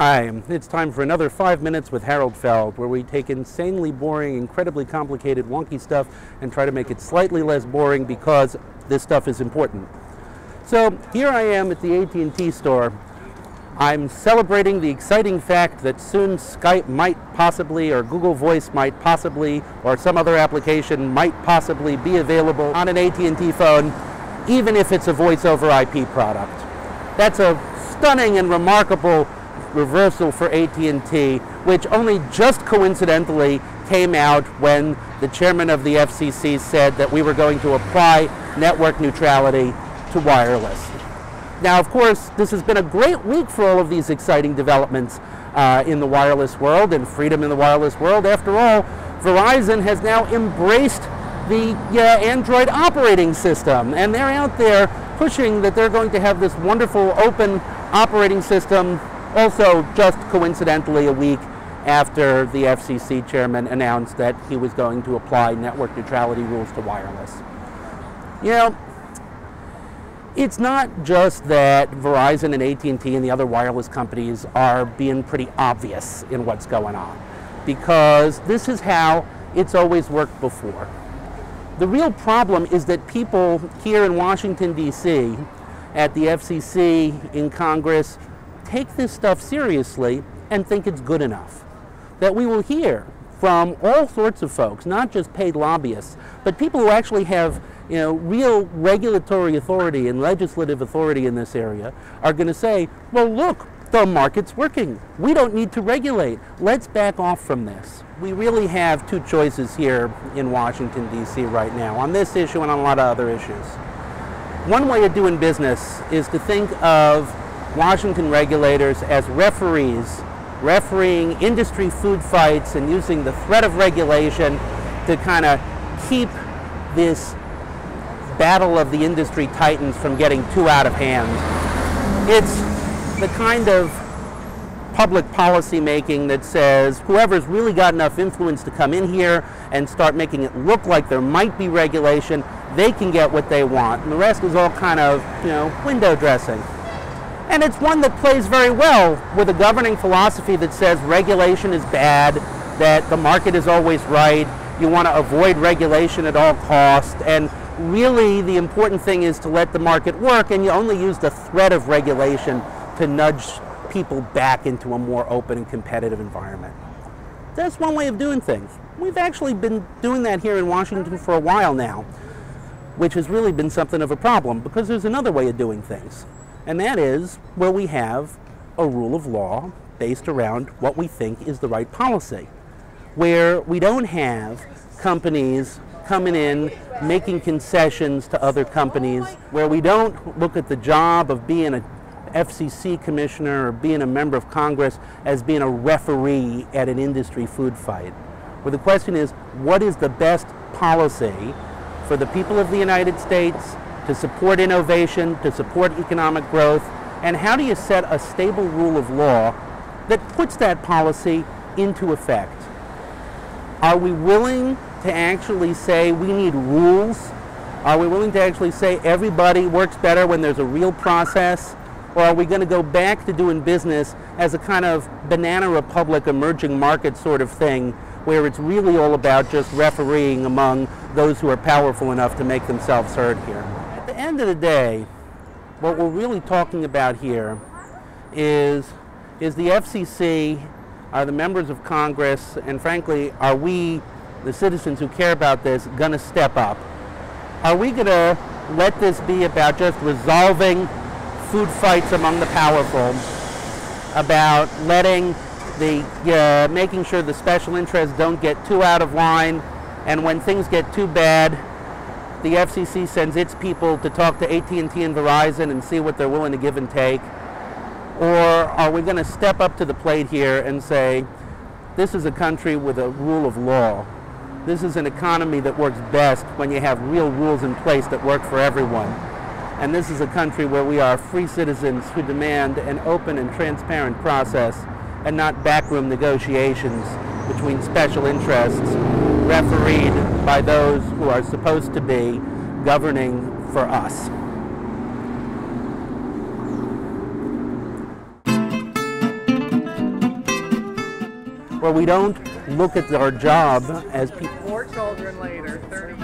Hi, it's time for another 5 minutes with Harold Feld, where we take insanely boring, incredibly complicated, wonky stuff and try to make it slightly less boring because this stuff is important. So here I am at the AT&T store. I'm celebrating the exciting fact that soon Skype might possibly, or Google Voice might possibly, or some other application might possibly be available on an AT&T phone, even if it's a voice over IP product. That's a stunning and remarkable reversal for AT&T, which only just coincidentally came out when the chairman of the FCC said that we were going to apply network neutrality to wireless. Now, of course, this has been a great week for all of these exciting developments in the wireless world and freedom in the wireless world. After all, Verizon has now embraced the Android operating system, and they're out there pushing that they're going to have this wonderful open operating system, also just coincidentally a week after the FCC chairman announced that he was going to apply network neutrality rules to wireless. You know, it's not just that Verizon and AT&T and the other wireless companies are being pretty obvious in what's going on, because this is how it's always worked before. The real problem is that people here in Washington, D.C., at the FCC, in Congress, take this stuff seriously and think it's good enough. That we will hear from all sorts of folks, not just paid lobbyists, but people who actually have real regulatory authority and legislative authority in this area, are going to say, well, look, the market's working. We don't need to regulate. Let's back off from this. We really have two choices here in Washington, D.C. right now on this issue and on a lot of other issues. One way of doing business is to think of Washington regulators as referees, refereeing industry food fights and using the threat of regulation to kind of keep this battle of the industry titans from getting too out of hand. It's the kind of public policy making that says whoever's really got enough influence to come in here and start making it look like there might be regulation, they can get what they want. And the rest is all kind of, window dressing. And it's one that plays very well with a governing philosophy that says regulation is bad, that the market is always right, you want to avoid regulation at all costs, and really the important thing is to let the market work, and you only use the threat of regulation to nudge people back into a more open and competitive environment. That's one way of doing things. We've actually been doing that here in Washington for a while now, which has really been something of a problem, because there's another way of doing things. And that is where we have a rule of law based around what we think is the right policy, where we don't have companies coming in, making concessions to other companies, where we don't look at the job of being an FCC commissioner or being a member of Congress as being a referee at an industry food fight. Where the question is, what is the best policy for the people of the United States to support innovation, to support economic growth, and how do you set a stable rule of law that puts that policy into effect? Are we willing to actually say we need rules? Are we willing to actually say everybody works better when there's a real process? Or are we going to go back to doing business as a kind of banana republic, emerging market sort of thing, where it's really all about just refereeing among those who are powerful enough to make themselves heard here? At the end of the day, what we're really talking about here is the FCC, are the members of Congress, and frankly, are we, the citizens who care about this, going to step up? Are we going to let this be about just resolving food fights among the powerful, about letting making sure the special interests don't get too out of line, and when things get too bad, the FCC sends its people to talk to AT&T and Verizon and see what they're willing to give and take? Or are we going to step up to the plate here and say, this is a country with a rule of law. This is an economy that works best when you have real rules in place that work for everyone. And this is a country where we are free citizens who demand an open and transparent process and not backroom negotiations between special interests refereed by those who are supposed to be governing for us. where we don't look at our job as people. 4 children later, 30